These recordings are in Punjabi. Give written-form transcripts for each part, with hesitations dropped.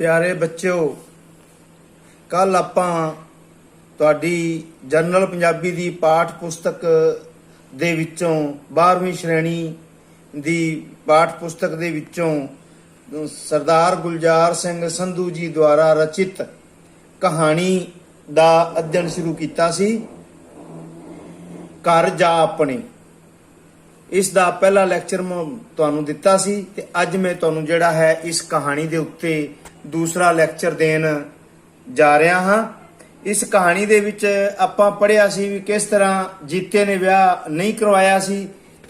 प्यारे बच्चों, कल आपां तुहाडी जनरल पंजाबी दी पाठ पुस्तक दे विचों 12वीं श्रेणी दी पाठ पुस्तक दे विचों सरदार गुलजार सिंह संधू जी द्वारा रचित कहानी दा अध्ययन शुरू कीता सी। घर जा अपने इस दा पहला लैक्चर मैं तुहानू दिता सी ते अज मैं तुहानू जिहड़ा है इस कहानी दे उत्ते दूसरा लैक्चर देन जा रहा हाँ। इस कहानी दे विच आपां पढ़िया सी भी किस तरह जीते ने विआह नहीं करवाया सी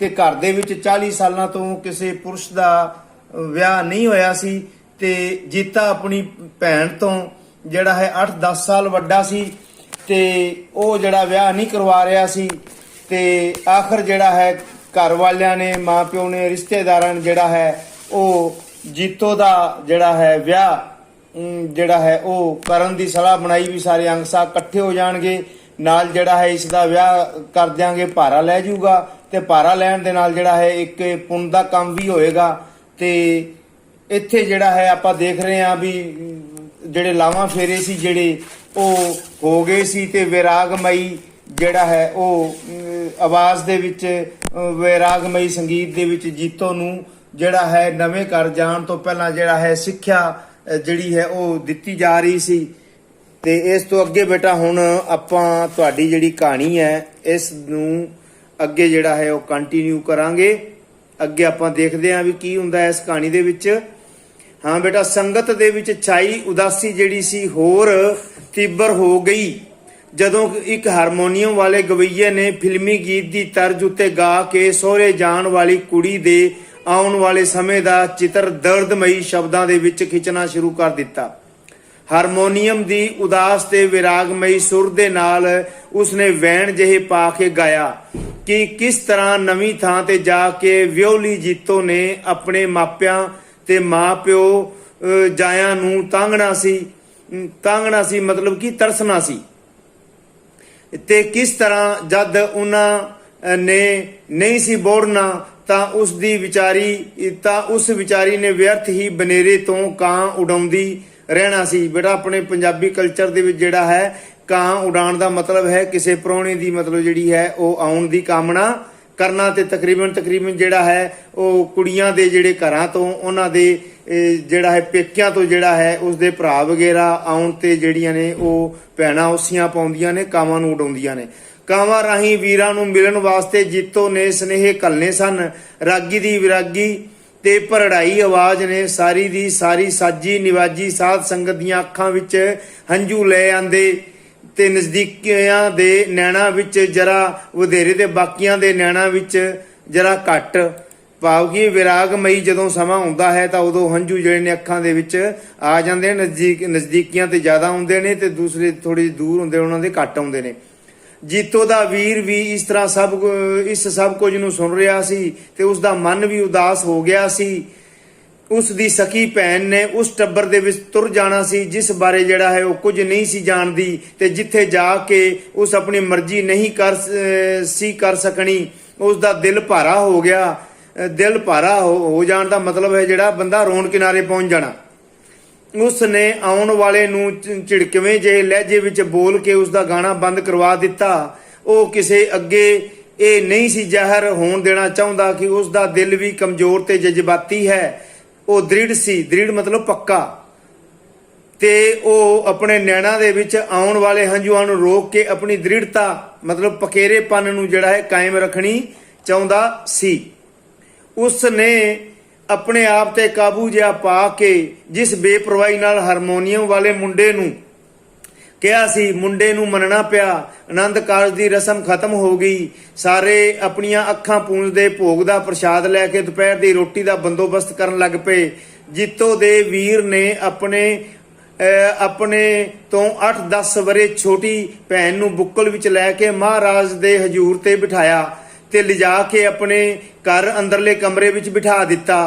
ते घर दे विच 40 सालां तो किसी पुरुष दा विआह नहीं होया सी ते जीता अपनी भैन तो जिहड़ा है 8-10 साल वड्डा सी ते ओह जिहड़ा विआह नहीं करवा रहा सी ते आखिर जिहड़ा है घर वालियां ने माँ प्यो ने रिश्तेदारां ने जिहड़ा है ओह जीतो दा जिहड़ा है विआह जिहड़ा है ओह करन दी सलाह बनाई भी सारे अंग साथ इकट्ठे हो जाणगे, नाल जिहड़ा है इसदा विआह कर दियांगे, भारा लै जाऊगा ते भारा लैण दे नाल जिहड़ा है एक पुण्य दा काम भी होएगा। ते इत्थे जिहड़ा है आपां देख रहे हां भी जिहड़े लावां फेरे सी जिहड़े ओह हो गए सी ते वैरागमई जिहड़ा है ओह आवाज़ दे विच वैरागमई संगीत दे विच जीतो नूं जिहड़ा है नवें घर जाण तो पहलां जिहड़ा है सिੱਖਿਆ जिहड़ी है ओह दित्ती जा रही सी। ते इस तो अगे बेटा हुण आपां तुहाडी जिहड़ी कहानी है इस नूं अगे जिहड़ा है ओह कंटिन्यू करांगे। अगे आपां देखदे हां भी की हुंदा है इस कहानी दे विच। हाँ बेटा, संगत दे विच छाई उदासी जिहड़ी सी होर तीबर हो गई जदों एक हारमोनीयम वाले गवैये ने फिल्मी गीत की तर्ज उत्ते गा के सोहरे जाण वाली कुड़ी दे आउण वाले समय दा चित्र दर्दमई शब्दां दे विच खिंचना शुरू कर दिता। हारमोनीयम दी उदास ते विरागमई सुर दे नाल उसने वैण जिहे पा के गाया कि किस तरह नवीं थां ते जाके विओली जीतो ने अपने मापियां ते मां प्यो जायां नूं तांगना सी मतलब कि तरसना सी ते किस तरह जद उन्हां ने नहीं सी बोड़ना ਤਾਂ ਉਸ ਵਿਚਾਰੀ ਨੇ ਵਿਅਰਥ ਹੀ ਬਨੇਰੇ ਤੋਂ ਕਾਂ ਉਡਾਉਂਦੀ ਰਹਿਣਾ ਸੀ। ਬੇਟਾ ਆਪਣੇ ਪੰਜਾਬੀ ਕਲਚਰ ਦੇ ਵਿੱਚ ਜਿਹੜਾ ਹੈ ਕਾਂ ਉਡਾਉਣ ਦਾ ਮਤਲਬ ਹੈ ਕਿਸੇ ਪ੍ਰਾਹੁਣੇ ਦੀ ਮਤਲਬ ਜਿਹੜੀ ਹੈ ਉਹ ਆਉਣ ਦੀ ਕਾਮਨਾ ਕਰਨਾ ਤੇ ਤਕਰੀਬਨ ਜਿਹੜਾ ਹੈ ਉਹ ਕੁੜੀਆਂ ਦੇ ਜਿਹੜੇ ਘਰਾਂ ਤੋਂ ਉਹਨਾਂ ਦੇ ਜਿਹੜਾ ਹੈ ਪੇਕਿਆਂ ਤੋਂ ਜਿਹੜਾ ਹੈ ਉਸਦੇ ਭਰਾ ਵਗੈਰਾ ਆਉਣ ਤੇ ਜਿਹੜੀਆਂ ਨੇ ਉਹ ਭੈਣਾਂ ਉਸੀਆਂ ਪਾਉਂਦੀਆਂ ਨੇ, ਕਾਵਾਂ ਨੂੰ ਉਡਾਉਂਦੀਆਂ ਨੇ। ਕਾਵਾਂ ਰਾਹੀਂ ਵੀਰਾਂ ਨੂੰ ਮਿਲਣ ਵਾਸਤੇ ਜੀਤੋ ਨੇ ਸਨੇਹ ਘੱਲਨੇ ਸਨ। ਰਾਗੀ ਦੀ ਵਿਰਾਗੀ ਤੇ ਭਰੜਾਈ ਆਵਾਜ਼ ਨੇ ਸਾਰੀ ਦੀ ਸਾਰੀ ਸਾਜੀ ਨਿਵਾਜੀ ਸਾਧ ਸੰਗਤ ਦੀਆਂ ਅੱਖਾਂ ਵਿੱਚ ਹੰਝੂ ਲੈ ਆਂਦੇ ਤੇ ਨਜ਼ਦੀਕੀਆਂ ਦੇ ਨੈਣਾਂ ਵਿੱਚ ਜਰਾ ਵਧੇਰੇ ਤੇ ਬਾਕੀਆਂ ਦੇ ਨੈਣਾਂ ਵਿੱਚ ਜਰਾ ਘੱਟ। ਭਾਵ ਕਿ ਵਿਰਾਗਮਈ ਜਦੋਂ ਸਮਾਂ ਹੁੰਦਾ ਹੈ ਤਾਂ ਉਦੋਂ ਹੰਝੂ ਜਿਹੜੇ ਨੇ ਅੱਖਾਂ ਦੇ ਵਿੱਚ ਆ ਜਾਂਦੇ ਨੇ, ਨਜ਼ਦੀਕੀਆਂ ਤੇ ਜ਼ਿਆਦਾ ਆਉਂਦੇ ਨੇ ਤੇ ਦੂਸਰੇ ਥੋੜੇ ਦੂਰ ਹੁੰਦੇ ਉਹਨਾਂ ਦੇ ਘੱਟ ਆਉਂਦੇ ਨੇ। ਜੀਤੋ ਦਾ ਵੀਰ ਵੀ ਇਸ ਤਰ੍ਹਾਂ ਇਸ ਸਭ ਕੁਝ ਨੂੰ ਸੁਣ ਰਿਹਾ ਸੀ ਤੇ ਉਸ ਦਾ ਮਨ ਵੀ ਉਦਾਸ ਹੋ ਗਿਆ ਸੀ। ਉਸ ਦੀ ਸਕੀ ਭੈਣ ਨੇ ਉਸ ਟੱਬਰ ਦੇ ਵਿੱਚ ਤੁਰ ਜਾਣਾ ਸੀ ਜਿਸ ਬਾਰੇ ਜਿਹੜਾ ਹੈ ਉਹ ਕੁਝ ਨਹੀਂ ਸੀ ਜਾਣਦੀ ਤੇ ਜਿੱਥੇ ਜਾ ਕੇ ਉਸ ਆਪਣੀ ਮਰਜ਼ੀ ਨਹੀਂ ਕਰ ਸਕਣੀ। ਉਸ ਦਾ ਦਿਲ ਭਾਰਾ ਹੋ ਗਿਆ। ਦਿਲ ਭਾਰਾ ਹੋ ਜਾਣ ਦਾ ਮਤਲਬ ਹੈ ਜਿਹੜਾ ਬੰਦਾ ਰੋਣ ਕਿਨਾਰੇ ਪਹੁੰਚ ਜਾਣਾ। ਉਸ ਨੇ ਆਉਣ ਵਾਲੇ ਨੂੰ ਝਿੜਕਵੇਂ ਜਿਹੇ ਲਹਿਜੇ ਵਿੱਚ ਬੋਲ ਕੇ ਉਸ ਦਾ ਗਾਣਾ ਬੰਦ ਕਰਵਾ ਦਿੱਤਾ। ਉਹ ਕਿਸੇ ਅੱਗੇ ਇਹ ਨਹੀਂ ਸੀ ਜ਼ਾਹਰ ਹੋਣ ਦੇਣਾ ਚਾਹੁੰਦਾ ਕਿ ਉਸ ਦਾ ਦਿਲ ਵੀ ਕਮਜ਼ੋਰ ਤੇ ਜਜ਼ਬਾਤੀ ਹੈ। ਉਹ ਦ੍ਰਿੜ ਸੀ, ਦ੍ਰਿੜ ਮਤਲਬ ਪੱਕਾ, ਤੇ ਉਹ ਆਪਣੇ ਨੈਣਾਂ ਦੇ ਵਿੱਚ ਆਉਣ ਵਾਲੇ ਹੰਝੂਆਂ ਨੂੰ ਰੋਕ ਕੇ ਆਪਣੀ ਦ੍ਰਿੜਤਾ ਮਤਲਬ ਪਕੇਰੇਪਨ ਨੂੰ ਜਿਹੜਾ ਹੈ ਕਾਇਮ ਰੱਖਣੀ ਚਾਹੁੰਦਾ ਸੀ। ਉਸ ਨੇ ਆਪਣੇ ਆਪ ਤੇ ਕਾਬੂ ਜਿਹਾ ਪਾ ਕੇ ਜਿਸ ਬੇਪਰਵਾਹੀ ਨਾਲ ਹਾਰਮੋਨੀਅਮ ਵਾਲੇ ਮੁੰਡੇ ਨੂੰ ਕਿਹਾ ਸੀ, ਮੁੰਡੇ ਨੂੰ ਮੰਨਣਾ ਪਿਆ। ਆਨੰਦ ਕਾਰਜ ਦੀ ਰਸਮ ਖਤਮ ਹੋ ਗਈ। ਸਾਰੇ ਆਪਣੀਆਂ ਅੱਖਾਂ ਪੂੰਝਦੇ ਭੋਗ ਦਾ ਪ੍ਰਸ਼ਾਦ ਲੈ ਕੇ ਦੁਪਹਿਰ ਦੀ ਰੋਟੀ ਦਾ ਬੰਦੋਬਸਤ ਕਰਨ ਲੱਗ ਪਏ। ਜੀਤੋ ਦੇ ਵੀਰ ਨੇ ਆਪਣੇ ਤੋਂ 8-10 ਵਰੇ ਛੋਟੀ ਭੈਣ ਨੂੰ ਬੁੱਕਲ ਵਿੱਚ ਲੈ ਕੇ ਮਹਾਰਾਜ ਦੇ ਹਜ਼ੂਰ ਤੇ ਬਿਠਾਇਆ ਤੇ ਲਿਜਾ ਕੇ ਆਪਣੇ ਘਰ ਅੰਦਰਲੇ ਕਮਰੇ ਵਿੱਚ ਬਿਠਾ ਦਿੱਤਾ।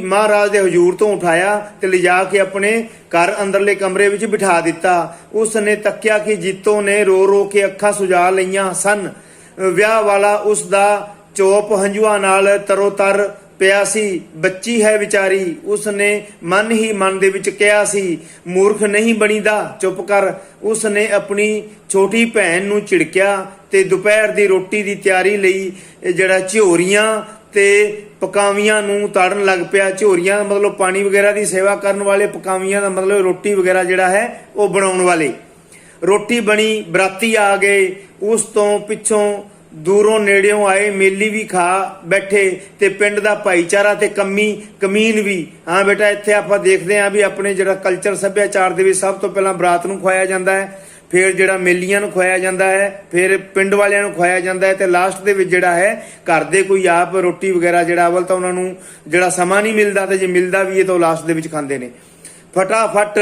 ਮਹਾਰਾਜ ਦੇ ਹਜ਼ੂਰ ਤੋਂ ਉਠਾਇਆ ਤੇ ਲਿਜਾ ਕੇ ਆਪਣੇ ਘਰ ਅੰਦਰਲੇ ਕਮਰੇ ਵਿੱਚ ਬਿਠਾ ਦਿੱਤਾ। ਉਸ ਨੇ ਤੱਕਿਆ ਕਿ ਜੀਤੋ ਨੇ ਰੋ ਰੋ ਕੇ ਅੱਖਾਂ ਸੁਜਾ ਲਈਆਂ ਸਨ। ਵਿਆਹ ਵਾਲਾ ਉਸ ਦਾ ਚੋਪ ਹੰਝੂਆਂ ਨਾਲ ਤਰੋ ਤਰ ਪਿਆ ਸੀ, ਬੱਚੀ ਹੈ ਵਿਚਾਰੀ, ਉਸਨੇ ਮਨ ਹੀ ਮਨ ਦੇ ਵਿੱਚ ਕਿਹਾ ਸੀ, ਮੂਰਖ ਨਹੀਂ ਬਣੀਦਾ, ਚੁੱਪ ਕਰ। ਉਸਨੇ ਆਪਣੀ ਛੋਟੀ ਭੈਣ ਨੂੰ ਝਿੜਕਿਆ ਤੇ ਦੁਪਹਿਰ ਦੀ ਰੋਟੀ ਦੀ ਤਿਆਰੀ ਲਈ ਜਿਹੜਾ ਝੋਰੀਆਂ ਤੇ ਪਕਾਵੀਆਂ ਨੂੰ ਤਾੜਨ ਲੱਗ ਪਿਆ। ਝੋਰੀਆਂ ਮਤਲਬ ਪਾਣੀ ਵਗੈਰਾ ਦੀ ਸੇਵਾ ਕਰਨ ਵਾਲੇ, ਪਕਾਵੀਆਂ ਦਾ ਮਤਲਬ ਰੋਟੀ ਵਗੈਰਾ ਜਿਹੜਾ ਹੈ ਉਹ ਬਣਾਉਣ ਵਾਲੇ। ਰੋਟੀ ਬਣੀ, ਬਰਾਤੀ ਆ ਗਏ, ਉਸ ਤੋਂ ਪਿੱਛੋਂ ਦੂਰੋਂ ਨੇੜਿਓਂ ਆਏ ਮੇਲੀ ਵੀ ਖਾ ਬੈਠੇ ਤੇ ਪਿੰਡ ਦਾ ਭਾਈਚਾਰਾ ਤੇ ਕਮੀਨ ਵੀ। ਹਾਂ ਬੇਟਾ, ਇੱਥੇ ਆਪਾਂ ਦੇਖਦੇ ਹਾਂ ਵੀ ਆਪਣੇ ਜਿਹੜਾ ਕਲਚਰ ਸੱਭਿਆਚਾਰ ਦੇ ਵਿੱਚ ਸਭ ਤੋਂ ਪਹਿਲਾਂ ਬਰਾਤ ਨੂੰ ਖਵਾਇਆ ਜਾਂਦਾ ਹੈ, ਫਿਰ ਜਿਹੜਾ ਮੇਲੀਆਂ ਨੂੰ ਖਵਾਇਆ ਜਾਂਦਾ ਹੈ, ਫਿਰ ਪਿੰਡ ਵਾਲਿਆਂ ਨੂੰ ਖਵਾਇਆ ਜਾਂਦਾ ਹੈ ਤੇ ਲਾਸਟ ਦੇ ਵਿੱਚ ਜਿਹੜਾ ਹੈ ਘਰ ਦੇ ਕੋਈ ਆਪ ਰੋਟੀ ਵਗੈਰਾ ਜਿਹੜਾ ਅਵਲ ਤਾਂ ਉਹਨਾਂ ਨੂੰ ਜਿਹੜਾ ਸਮਾਂ ਨਹੀਂ ਮਿਲਦਾ ਤੇ ਜੇ ਮਿਲਦਾ ਵੀ ਹੈ ਤਾਂ ਲਾਸਟ ਦੇ ਵਿੱਚ ਖਾਂਦੇ ਨੇ। ਫਟਾਫਟ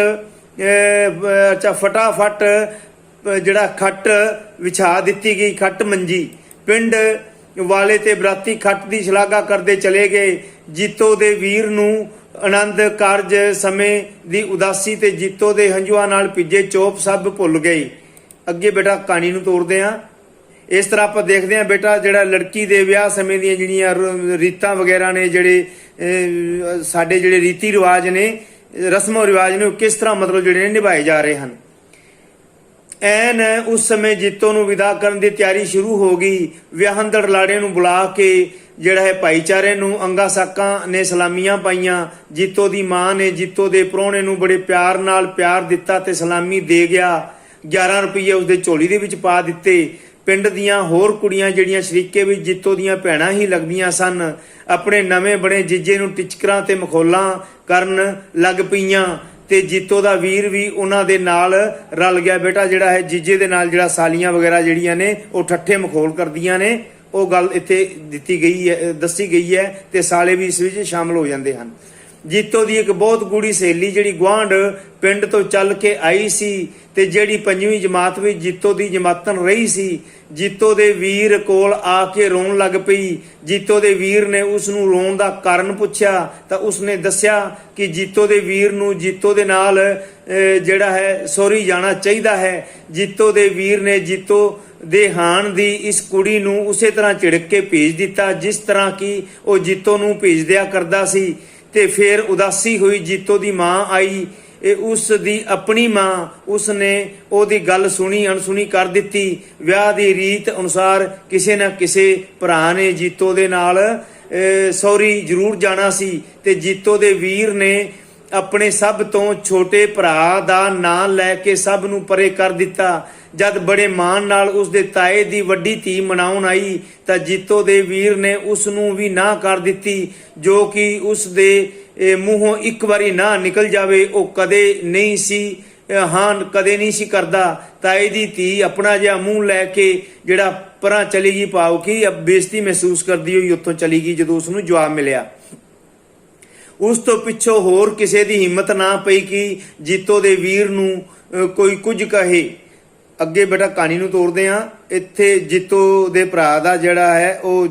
ਜਿਹੜਾ ਖੱਟ ਵਿਛਾ ਦਿੱਤੀ ਗਈ, ਖੱਟ ਮੰਜੀ। ਪਿੰਡ ਵਾਲੇ ਤੇ ਬਰਾਤੀ ਖੱਟ ਦੀ ਸ਼ਲਾਘਾ ਕਰਦੇ ਚਲੇ ਗਏ। ਜੀਤੋ ਦੇ ਵੀਰ ਨੂੰ ਆਨੰਦ ਕਾਰਜ ਸਮੇਂ ਦੀ ਉਦਾਸੀ ਤੇ ਜੀਤੋ ਦੇ ਹੰਝੂਆਂ ਨਾਲ ਭਿੱਜੇ ਚੋਪ ਸਭ ਭੁੱਲ ਗਏ। ਅੱਗੇ ਬੇਟਾ ਕਹਾਣੀ ਨੂੰ ਤੋਰਦੇ ਹਾਂ। ਇਸ ਤਰ੍ਹਾਂ ਆਪਾਂ ਦੇਖਦੇ ਹਾਂ ਬੇਟਾ, ਜਿਹੜਾ ਲੜਕੀ ਦੇ ਵਿਆਹ ਸਮੇਂ ਦੀਆਂ ਜਿਹੜੀਆਂ ਰੀਤਾਂ ਵਗੈਰਾ ਨੇ, ਜਿਹੜੇ ਸਾਡੇ ਜਿਹੜੇ ਰੀਤੀ ਰਿਵਾਜ ਨੇ, ਰਸਮੋ ਰਿਵਾਜ ਨੇ, ਉਹ ਕਿਸ ਤਰ੍ਹਾਂ ਮਤਲਬ ਜਿਹੜੇ ਨੇ ਨਿਭਾਏ ਜਾ ਰਹੇ ਹਨ। ਐਨ ਉਸ ਸਮੇਂ ਜੀਤੋ ਨੂੰ ਵਿਦਾ ਕਰਨ ਦੀ ਤਿਆਰੀ ਸ਼ੁਰੂ ਹੋ ਗਈ। ਵਿਆਹੰਦੜ ਲਾੜੇ ਨੂੰ ਬੁਲਾ ਕੇ ਜਿਹੜਾ ਹੈ ਭਾਈਚਾਰੇ ਨੂੰ ਅੰਗਾ ਸਾਕਾਂ ਨੇ ਸਲਾਮੀਆਂ ਪਾਈਆਂ। ਜੀਤੋ ਦੀ ਮਾਂ ਨੇ ਜੀਤੋ ਦੇ ਪ੍ਰਾਹੁਣੇ ਨੂੰ ਬੜੇ ਪਿਆਰ ਨਾਲ ਪਿਆਰ ਦਿੱਤਾ ਤੇ ਸਲਾਮੀ ਦੇ ਗਿਆ। 11 ਰੁਪਏ ਉਸਦੇ ਝੋਲੀ ਦੇ ਵਿੱਚ ਪਾ ਦਿੱਤੇ। ਪਿੰਡ ਦੀਆਂ ਹੋਰ ਕੁੜੀਆਂ ਜਿਹੜੀਆਂ ਸ਼ਰੀਕੇ ਵਿੱਚ ਜੀਤੋ ਦੀਆਂ ਭੈਣਾਂ ਹੀ ਲੱਗਦੀਆਂ ਸਨ, ਆਪਣੇ ਨਵੇਂ ਬਣੇ ਜੀਜੇ ਨੂੰ ਟਿਚਕਰਾਂ ਤੇ ਮਖੌਲਾਂ ਕਰਨ ਲੱਗ ਪਈਆਂ ਤੇ ਜੀਤੋ ਦਾ ਵੀਰ ਵੀ ਉਹਨਾਂ ਦੇ ਨਾਲ ਰਲ ਗਿਆ। ਬੇਟਾ ਜਿਹੜਾ ਹੈ ਜੀਜੇ ਦੇ ਨਾਲ ਜਿਹੜਾ ਸਾਲੀਆਂ ਵਗੈਰਾ ਜਿਹੜੀਆਂ ਨੇ ਉਹ ਠੱਠੇ ਮਖੌਲ ਕਰਦੀਆਂ ਨੇ, ਉਹ ਗੱਲ ਇੱਥੇ ਦਿੱਤੀ ਗਈ ਹੈ, ਦੱਸੀ ਗਈ ਹੈ ਤੇ ਸਾਲੇ ਵੀ ਇਸ ਵਿੱਚ ਸ਼ਾਮਲ ਹੋ ਜਾਂਦੇ ਹਨ। ਜੀਤੋ ਦੀ ਇੱਕ ਬਹੁਤ ਗੂੜੀ ਸਹੇਲੀ ਜਿਹੜੀ ਗੁਆਂਢ ਪਿੰਡ ਤੋਂ ਚੱਲ ਕੇ ਆਈ ਸੀ ਤੇ ਜਿਹੜੀ 5ਵੀਂ ਜਮਾਤ ਵਿੱਚ ਜੀਤੋ ਦੀ ਜਮਾਤਨ ਰਹੀ ਸੀ, ਜੀਤੋ ਦੇ ਵੀਰ ਕੋਲ ਆ ਕੇ ਰੋਣ ਲੱਗ ਪਈ। ਜੀਤੋ ਦੇ ਵੀਰ ਨੇ ਉਸ ਨੂੰ ਰੋਣ ਦਾ ਕਾਰਨ ਪੁੱਛਿਆ ਤਾਂ ਉਸਨੇ ਦੱਸਿਆ ਕਿ ਜੀਤੋ ਦੇ ਵੀਰ ਨੂੰ ਜੀਤੋ ਦੇ ਨਾਲ ਜਿਹੜਾ ਹੈ ਸਹੁਰੀ ਜਾਣਾ ਚਾਹੀਦਾ ਹੈ। ਜੀਤੋ ਦੇ ਵੀਰ ਨੇ ਜੀਤੋ ਦੇ ਹਾਣ ਦੀ ਇਸ ਕੁੜੀ ਨੂੰ ਉਸੇ ਤਰ੍ਹਾਂ ਝਿੜਕ ਕੇ ਭੇਜ ਦਿੱਤਾ ਜਿਸ ਤਰ੍ਹਾਂ ਕਿ ਉਹ ਜੀਤੋ ਨੂੰ ਭੇਜ ਦਿਆ ਕਰਦਾ ਸੀ। ਤੇ ਫਿਰ ਉਦਾਸੀ ਹੋਈ ਜੀਤੋ ਦੀ ਮਾਂ ਆਈ। ਉਸ ਦੀ ਆਪਣੀ ਮਾਂ, ਉਸਨੇ ਉਹਦੀ ਗੱਲ ਸੁਣੀ ਅਣਸੁਣੀ ਕਰ ਦਿੱਤੀ। ਵਿਆਹ ਦੀ ਰੀਤ ਅਨੁਸਾਰ ਕਿਸੇ ਨਾ ਕਿਸੇ ਭਰਾ ਨੇ ਜੀਤੋ ਦੇ ਨਾਲ ਸਹੁਰੀ ਜ਼ਰੂਰ ਜਾਣਾ ਸੀ ਤੇ ਜੀਤੋ ਦੇ ਵੀਰ ਨੇ ਆਪਣੇ ਸਭ ਤੋਂ ਛੋਟੇ ਭਰਾ ਦਾ ਨਾਂ ਲੈ ਕੇ ਸਭ ਨੂੰ ਪਰੇ ਕਰ ਦਿੱਤਾ। ਜਦ ਬੜੇ ਮਾਣ ਨਾਲ ਉਸਦੇ ਤਾਏ ਦੀ ਵੱਡੀ ਧੀ ਮਨਾਉਣ ਆਈ ਤਾਂ ਜੀਤੋ ਦੇ ਵੀਰ ਨੇ ਉਸ ਨੂੰ ਵੀ ਨਾ ਕਰ ਦਿੱਤੀ, ਜੋ ਕਿ ਉਸ ਦੇ ਮੂੰਹੋਂ ਇੱਕ ਵਾਰੀ ਨਾ ਨਿਕਲ ਜਾਵੇ ਉਹ ਕਦੇ ਨਹੀਂ ਸੀ ਕਰਦਾ। ਤਾਏ ਦੀ ਧੀ ਆਪਣਾ ਜਿਹਾ ਮੂੰਹ ਲੈ ਕੇ ਜਿਹੜਾ ਪਰਾਂ ਚਲੀ ਗਈ, ਭਾਵ ਕਿ ਬੇਇੱਜ਼ਤੀ ਮਹਿਸੂਸ ਕਰਦੀ ਹੋਈ ਉੱਥੋਂ ਚਲੀ ਗਈ ਜਦੋਂ ਉਸ ਨੂੰ ਜਵਾਬ ਮਿਲਿਆ। ਉਸ ਤੋਂ ਪਿੱਛੋਂ ਹੋਰ ਕਿਸੇ ਦੀ ਹਿੰਮਤ ਨਾ ਪਈ ਕਿ ਜੀਤੋ ਦੇ ਵੀਰ ਨੂੰ ਕੋਈ ਕੁਝ ਕਹੇ। ਅੱਗੇ ਬੇਟਾ ਕਹਾਣੀ ਨੂੰ ਤੋਰਦੇ ਹਾਂ। ਇੱਥੇ ਜੀਤੋ ਦੇ ਭਰਾ ਦਾ ਜਿਹੜਾ ਹੈ ਉਹ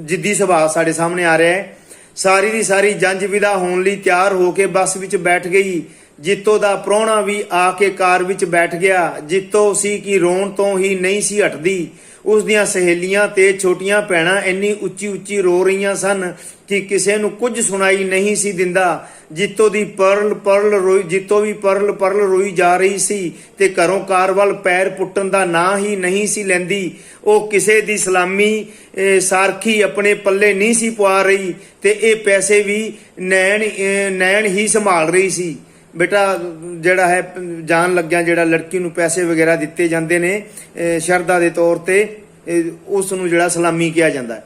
ਜਿੱਦੀ ਸੁਭਾਅ ਸਾਡੇ ਸਾਹਮਣੇ ਆ ਰਿਹਾ ਹੈ। ਸਾਰੀ ਦੀ ਸਾਰੀ ਜੰਝ ਵਿਦਾ ਹੋਣ ਲਈ ਤਿਆਰ ਹੋ ਕੇ ਬੱਸ ਵਿੱਚ ਬੈਠ ਗਈ। ਜੀਤੋ ਦਾ ਪ੍ਰਾਹੁਣਾ ਵੀ ਆ ਕੇ ਕਾਰ ਵਿੱਚ ਬੈਠ ਗਿਆ। ਜੀਤੋ ਸੀ ਕਿ ਰੋਣ ਤੋਂ ਹੀ ਨਹੀਂ ਸੀ ਹਟਦੀ। ਉਸ ਦੀਆਂ ਸਹੇਲੀਆਂ ਤੇ ਛੋਟੀਆਂ ਭੈਣਾਂ ਇੰਨੀ ਉੱਚੀ ਉੱਚੀ ਰੋ ਰਹੀਆਂ ਸਨ ਕਿ ਕਿਸੇ ਨੂੰ ਕੁਝ ਸੁਣਾਈ ਨਹੀਂ ਸੀ ਦਿੰਦਾ। ਜੀਤੋ ਵੀ ਪਰਲ ਰੋਈ ਜਾ ਰਹੀ ਸੀ ਤੇ ਘਰੋਂ ਕਾਰ ਵੱਲ ਪੈਰ ਪੁੱਟਣ ਦਾ ਨਾਂ ਹੀ ਨਹੀਂ ਸੀ ਲੈਂਦੀ। ਉਹ ਕਿਸੇ ਦੀ ਸਲਾਮੀ ਸਾਰਖੀ ਆਪਣੇ ਪੱਲੇ ਨਹੀਂ ਸੀ ਪਵਾ ਰਹੀ ਤੇ ਇਹ ਪੈਸੇ ਵੀ ਨੈਣ ਹੀ ਸੰਭਾਲ ਰਹੀ ਸੀ। ਬੇਟਾ ਜਿਹੜਾ ਹੈ ਜਾਣ ਲੱਗਿਆ ਜਿਹੜਾ ਲੜਕੀ ਨੂੰ ਪੈਸੇ ਵਗੈਰਾ ਦਿੱਤੇ ਜਾਂਦੇ ਨੇ ਸ਼ਰਧਾ ਦੇ ਤੌਰ ਤੇ, ਉਸ ਨੂੰ ਜਿਹੜਾ ਸਲਾਮੀ ਕਿਹਾ ਜਾਂਦਾ ਹੈ।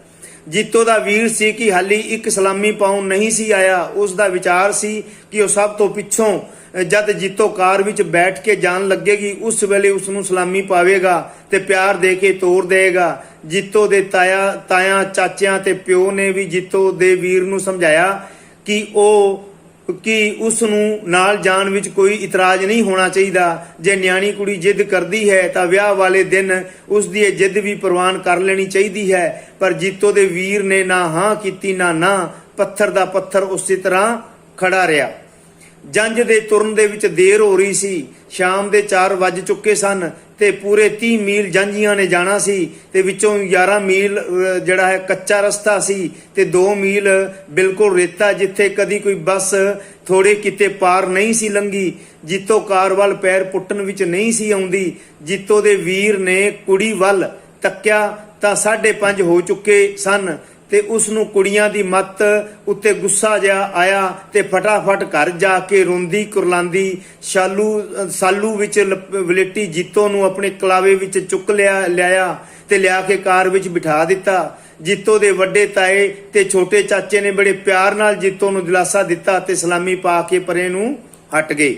ਜੀਤੋ ਦਾ ਵੀਰ ਸੀ ਕਿ ਹਾਲੀ ਇੱਕ ਸਲਾਮੀ ਪਾਉਣ ਨਹੀਂ ਸੀ ਆਇਆ। ਉਸ ਦਾ ਵਿਚਾਰ ਸੀ ਕਿ ਉਹ ਸਭ ਤੋਂ ਪਿੱਛੋਂ ਜਦ ਜੀਤੋ ਕਾਰ ਵਿੱਚ ਬੈਠ ਕੇ ਜਾਣ ਲੱਗੇਗੀ ਉਸ ਵੇਲੇ ਉਸ ਨੂੰ ਸਲਾਮੀ ਪਾਵੇਗਾ ਤੇ ਪਿਆਰ ਦੇ ਕੇ ਤੋਰ ਦੇਗਾ। ਜੀਤੋ ਦੇ ਤਾਇਆ ਚਾਚਿਆਂ ਤੇ ਪਿਓ ਨੇ ਵੀ ਜੀਤੋ ਦੇ ਵੀਰ ਨੂੰ ਸਮਝਾਇਆ ਕਿ ਉਸ ਨੂੰ ਨਾਲ ਜਾਣ ਵਿੱਚ ਕੋਈ ਇਤਰਾਜ਼ ਨਹੀਂ ਹੋਣਾ ਚਾਹੀਦਾ। ਜੇ ਨਿਆਣੀ ਕੁੜੀ ਜਿੱਦ ਕਰਦੀ ਹੈ ਤਾਂ ਵਿਆਹ ਵਾਲੇ ਦਿਨ ਉਸ ਦੀ ਇਹ ਜਿੱਦ ਵੀ ਪ੍ਰਵਾਨ ਕਰ ਲੈਣੀ ਚਾਹੀਦੀ ਹੈ। ਪਰ ਜੀਤੋ ਦੇ ਵੀਰ ਨੇ ਨਾ ਹਾਂ ਕੀਤੀ ਨਾ, ਪੱਥਰ ਦਾ ਪੱਥਰ ਉਸੇ ਤਰ੍ਹਾਂ ਖੜਾ ਰਿਹਾ। ਜੰਝ ਦੇ ਤੁਰਨ ਦੇ ਵਿੱਚ ਦੇਰ ਹੋ ਰਹੀ ਸੀ। ਸ਼ਾਮ ਦੇ 4 ਵੱਜ ਚੁੱਕੇ ਸਨ। ਤੇ ਪੂਰੇ 30 ਮੀਲ ਜਾਂਝੀਆਂ ਨੇ ਜਾਣਾ ਸੀ ਤੇ ਵਿੱਚੋਂ 11 ਮੀਲ ਜਿਹੜਾ ਹੈ ਕੱਚਾ ਰਸਤਾ ਸੀ ਤੇ 2 ਮੀਲ ਬਿਲਕੁਲ ਰੇਤਾ, ਜਿੱਥੇ ਕਦੀ ਕੋਈ ਬੱਸ ਥੋੜੇ ਕਿਤੇ ਪਾਰ ਨਹੀਂ ਸੀ ਲੰਘੀ। ਜੀਤੋ ਕਾਰ ਵੱਲ ਪੈਰ ਪੁੱਟਣ ਵਿੱਚ ਨਹੀਂ ਸੀ ਆਉਂਦੀ। ਜੀਤੋ ਦੇ ਵੀਰ ਨੇ ਕੁੜੀ ਵੱਲ ਤੱਕਿਆ ਤਾਂ 5:30 ਹੋ ਚੁੱਕੇ ਸਨ ਤੇ ਉਸ ਨੂੰ ਕੁੜੀਆਂ ਦੀ ਮੱਤ ਉੱਤੇ ਗੁੱਸਾ ਜਿਹਾ ਆਇਆ ਤੇ ਫਟਾਫਟ ਘਰ ਜਾ ਕੇ ਰੋਂਦੀ ਕੁਰਲਾਂਦੀ ਸਾਲੂ ਵਿੱਚ ਵਲੇਟੀ ਜੀਤੋ ਨੂੰ ਆਪਣੇ ਕਲਾਵੇ ਵਿੱਚ ਚੁੱਕ ਲਿਆਇਆ ਤੇ ਲਿਆ ਕੇ ਕਾਰ ਵਿੱਚ ਬਿਠਾ ਦਿੱਤਾ। ਜੀਤੋ ਦੇ ਵੱਡੇ ਤਾਏ ਤੇ ਛੋਟੇ ਚਾਚੇ ਨੇ ਬੜੇ ਪਿਆਰ ਨਾਲ ਜੀਤੋ ਨੂੰ ਦਿਲਾਸਾ ਦਿੱਤਾ ਤੇ ਸਲਾਮੀ ਪਾ ਕੇ ਪਰੇ ਨੂੰ ਹਟ ਗਏ।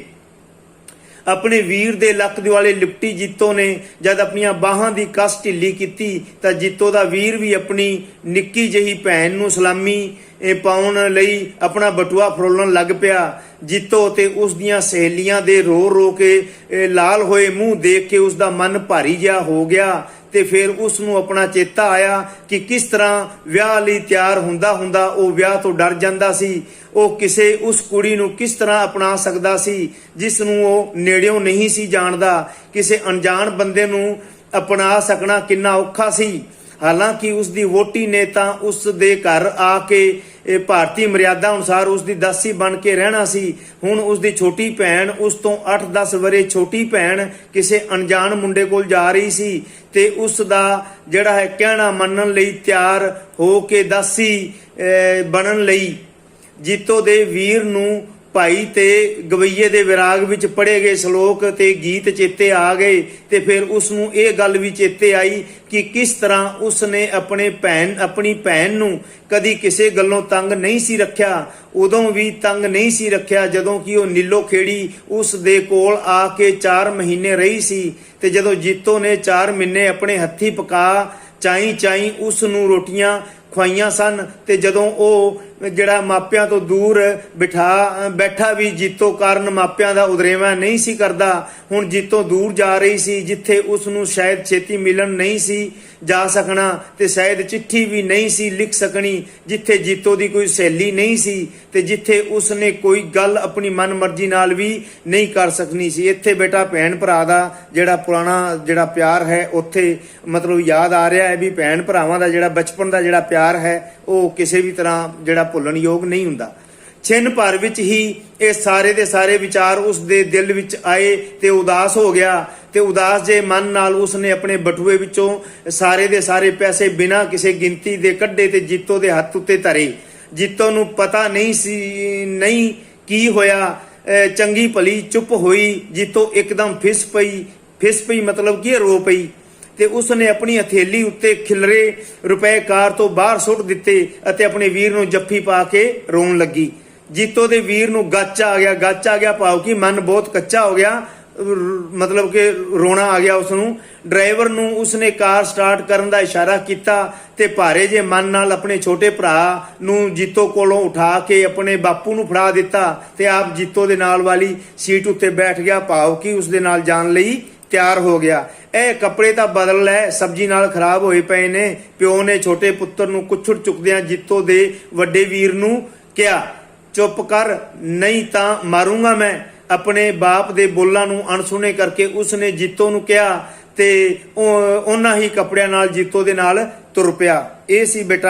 ਆਪਣੇ ਵੀਰ ਦੇ ਲੱਕ ਦੁਆਲੇ ਲਿਪਟੀ ਜੀਤੋ ਨੇ ਜਦ ਆਪਣੀਆਂ ਬਾਹਾਂ ਦੀ ਕੱਸ ਢਿੱਲੀ ਕੀਤੀ ਤਾਂ ਜੀਤੋ ਦਾ ਵੀਰ ਵੀ ਆਪਣੀ ਨਿੱਕੀ ਜਿਹੀ ਭੈਣ ਨੂੰ ਸਲਾਮੀ ਪਾਉਣ ਲਈ ਆਪਣਾ ਬਟੂਆ ਫਰੋਲਣ ਲੱਗ ਪਿਆ। ਜੀਤੋ ਤੇ ਉਸ ਦੀਆਂ ਸਹੇਲੀਆਂ ਦੇ ਰੋ ਕੇ ਲਾਲ ਹੋਏ ਮੂੰਹ ਦੇਖ ਕੇ ਉਸ ਦਾ ਮਨ ਭਾਰੀ ਜਿਹਾ ਹੋ ਗਿਆ ਤੇ ਫਿਰ ਉਸ ਨੂੰ ਆਪਣਾ ਚੇਤਾ ਆਇਆ ਕਿ ਕਿਸ ਤਰ੍ਹਾਂ ਵਿਆਹ ਲਈ ਤਿਆਰ ਹੁੰਦਾ ਉਹ ਵਿਆਹ ਤੋਂ ਡਰ ਜਾਂਦਾ ਸੀ। ਉਹ ਕਿਸੇ ਉਸ ਕੁੜੀ ਨੂੰ ਕਿਸ ਤਰ੍ਹਾਂ ਅਪਣਾ ਸਕਦਾ ਸੀ ਜਿਸ ਨੂੰ ਉਹ ਨੇੜਿਓਂ ਨਹੀਂ ਸੀ ਜਾਣਦਾ। ਕਿਸੇ ਅਣਜਾਣ ਬੰਦੇ ਨੂੰ ਅਪਣਾ ਸਕਣਾ ਕਿੰਨਾ ਔਖਾ ਸੀ। ਹਾਲਾਂਕਿ ਉਸ ਦੀ ਵੋਟੀ ਨੇ ਤਾਂ ਉਸ ਦੇ ਘਰ ਆ ਕੇ ਭਾਰਤੀ ਮਰਿਆਦਾ ਅਨੁਸਾਰ ਉਸ ਦੀ ਦਾਸੀ ਬਣ ਕੇ ਰਹਿਣਾ ਸੀ। ਹੁਣ ਉਸ ਦੀ ਛੋਟੀ ਭੈਣ, ਉਸ ਤੋਂ 8-10 ਵਰੇ ਛੋਟੀ ਭੈਣ ਕਿਸੇ ਅਣਜਾਣ ਮੁੰਡੇ ਕੋਲ ਜਾ ਰਹੀ ਸੀ ਤੇ ਉਸ ਦਾ ਜਿਹੜਾ ਹੈ ਕਹਿਣਾ ਮੰਨਣ ਲਈ ਤਿਆਰ ਹੋ ਕੇ ਦਾਸੀ ਬਣਨ ਲਈ ਜੀਤੋ ਦੇ ਵੀਰ ਨੂੰ ਭਾਈ ਤੇ ਗਵਈਏ ਦੇ ਵਿਰਾਗ ਵਿੱਚ ਪੜ੍ਹੇ ਗਏ ਸ਼ਲੋਕ ਤੇ ਗੀਤ ਚੇਤੇ ਆ ਗਏ ਤੇ ਫਿਰ ਉਸ ਨੂੰ ਇਹ ਗੱਲ ਵੀ ਚੇਤੇ ਆਈ ਕਿ ਕਿਸ ਤਰ੍ਹਾਂ ਉਸ ਨੇ ਆਪਣੀ ਭੈਣ ਨੂੰ ਕਦੀ ਕਿਸੇ ਗੱਲੋਂ ਤੰਗ ਨਹੀਂ ਸੀ ਰੱਖਿਆ। ਉਦੋਂ ਵੀ ਤੰਗ ਨਹੀਂ ਸੀ ਰੱਖਿਆ ਜਦੋਂ ਕਿ ਉਹ ਨੀਲੋ ਖੇੜੀ ਉਸ ਦੇ ਕੋਲ ਆ ਕੇ 4 ਮਹੀਨੇ ਰਹੀ ਸੀ ਤੇ ਜਦੋਂ ਜੀਤੋ ਨੇ 4 ਮਹੀਨੇ ਆਪਣੇ ਹੱਥੀਂ ਪਕਾ ਚਾਈ ਉਸ ਨੂੰ ਰੋਟੀਆਂ ਖਵਾਈਆਂ ਸਨ ਤੇ ਜਦੋਂ ਉਹ ਜਿਹੜਾ ਮਾਪਿਆਂ ਤੋਂ ਦੂਰ ਬੈਠਾ ਵੀ ਜੀਤੋ ਕਾਰਨ ਮਾਪਿਆਂ ਦਾ ਉਦਰੇਵਾਂ ਨਹੀਂ ਸੀ ਕਰਦਾ। ਹੁਣ ਜੀਤੋ ਦੂਰ ਜਾ ਰਹੀ ਸੀ ਜਿੱਥੇ ਉਸ ਨੂੰ ਸ਼ਾਇਦ ਛੇਤੀ ਮਿਲਣ ਨਹੀਂ ਸੀ ਜਾ ਸਕਣਾ ਤੇ ਸ਼ਾਇਦ ਚਿੱਠੀ ਵੀ ਨਹੀਂ ਸੀ ਲਿਖ ਸਕਣੀ, ਜਿੱਥੇ ਜੀਤੋ ਦੀ ਕੋਈ ਸਹੇਲੀ ਨਹੀਂ ਸੀ ਤੇ ਜਿੱਥੇ ਉਸ ਨੇ ਕੋਈ ਗੱਲ ਆਪਣੀ ਮਨਮਰਜ਼ੀ ਨਾਲ ਵੀ ਨਹੀਂ ਕਰ ਸਕਣੀ ਸੀ। ਇੱਥੇ ਬੇਟਾ ਭੈਣ ਭਰਾ ਦਾ ਜਿਹੜਾ ਪੁਰਾਣਾ ਜਿਹੜਾ ਪਿਆਰ ਹੈ ਉੱਥੇ ਮਤਲਬ ਯਾਦ ਆ ਰਿਹਾ ਹੈ ਵੀ ਭੈਣ ਭਰਾਵਾਂ ਦਾ ਜਿਹੜਾ ਬਚਪਨ ਦਾ ਜਿਹੜਾ ਪਿਆਰ ਹੈ ਉਹ ਕਿਸੇ ਵੀ ਤਰ੍ਹਾਂ ਜਿਹੜਾ ਭੁੱਲਣ ਯੋਗ ਨਹੀਂ ਹੁੰਦਾ। ਛਿਨ ਭਰ ਵਿੱਚ ਹੀ ਇਹ ਸਾਰੇ ਦੇ ਸਾਰੇ ਵਿਚਾਰ ਉਸ ਦੇ ਦਿਲ ਵਿੱਚ ਆਏ ਤੇ ਉਦਾਸ ਹੋ ਗਿਆ ਤੇ ਉਦਾਸ ਜੇ ਮਨ ਨਾਲ ਉਸ ਨੇ ਆਪਣੇ ਬਟੂਏ ਵਿੱਚੋਂ ਸਾਰੇ ਦੇ ਸਾਰੇ ਪੈਸੇ ਬਿਨਾਂ ਕਿਸੇ ਗਿਣਤੀ ਦੇ ਕੱਢੇ ਤੇ ਜੀਤੋ ਦੇ ਹੱਥ ਉੱਤੇ ਧਰੇ। ਜੀਤੋ ਨੂੰ ਪਤਾ ਨਹੀਂ ਕੀ ਹੋਇਆ। ਚੰਗੀ ਭਲੀ ਚੁੱਪ ਹੋਈ। ਜੀਤੋ ਇੱਕਦਮ ਫਿਸ ਪਈ ਮਤਲਬ ਕਿ ਰੋ ਪਈ ਤੇ ਉਸ ਨੇ ਆਪਣੀ ਹਥੇਲੀ ਉੱਤੇ ਖਿਲਰੇ ਰੁਪਏ ਕਾਰ ਤੋਂ ਬਾਹਰ ਸੁੱਟ ਦਿੱਤੇ ਅਤੇ ਆਪਣੇ ਵੀਰ ਨੂੰ ਜੱਫੀ ਪਾ ਕੇ ਰੋਣ ਲੱਗੀ। ਜੀਤੋ ਦੇ ਵੀਰ ਨੂੰ ਗੱਚ ਆ ਗਿਆ ਭਾਵ ਕਿ ਮਨ ਬਹੁਤ ਕੱਚਾ ਹੋ ਗਿਆ, ਮਤਲਬ ਕਿ ਰੋਣਾ ਆ ਗਿਆ ਉਸ ਨੂੰ। ਡਰਾਈਵਰ ਨੂੰ ਉਸਨੇ ਕਾਰ ਸਟਾਰਟ ਕਰਨ ਦਾ ਇਸ਼ਾਰਾ ਕੀਤਾ ਤੇ ਭਾਰੇ ਜੇ ਮਨ ਨਾਲ ਆਪਣੇ ਛੋਟੇ ਭਰਾ ਨੂੰ ਜੀਤੋ ਕੋਲੋਂ ਉਠਾ ਕੇ ਆਪਣੇ ਬਾਪੂ ਨੂੰ ਫੜਾ ਦਿੱਤਾ ਤੇ ਆਪ ਜੀਤੋ ਦੇ ਨਾਲ ਵਾਲੀ ਸੀਟ ਉੱਤੇ ਬੈਠ ਗਿਆ ਭਾਵ ਕਿ ਉਸ ਦੇ ਨਾਲ ਜਾਣ ਲਈ ਤਿਆਰ ਹੋ ਗਿਆ। ਇਹ ਕੱਪੜੇ ਤਾਂ ਬਦਲ ਲੈ, ਸਬਜ਼ੀ ਨਾਲ ਖਰਾਬ ਹੋਏ ਪਏ ਨੇ। ਪਿਓ ਨੇ ਛੋਟੇ ਪੁੱਤਰ ਨੂੰ ਕੁੱਛੜ ਚੁੱਕਦਿਆਂ ਜੀਤੋ ਦੇ ਵੱਡੇ ਵੀਰ ਨੂੰ ਕਿਹਾ, ਚੁੱਪ ਕਰ ਨਹੀਂ ਤਾਂ ਮਾਰੂੰਗਾ ਮੈਂ। ਆਪਣੇ ਬਾਪ ਦੇ ਬੋਲਾਂ ਨੂੰ ਅਣਸੁਣੇ ਕਰਕੇ ਉਸਨੇ ਜੀਤੋ ਨੂੰ ਕਿਹਾ ਤੇ ਉਹਨਾਂ ਹੀ ਕੱਪੜਿਆਂ ਨਾਲ ਜੀਤੋ ਦੇ ਨਾਲ ਤੁਰ ਪਿਆ। ਇਹ ਸੀ ਬੇਟਾ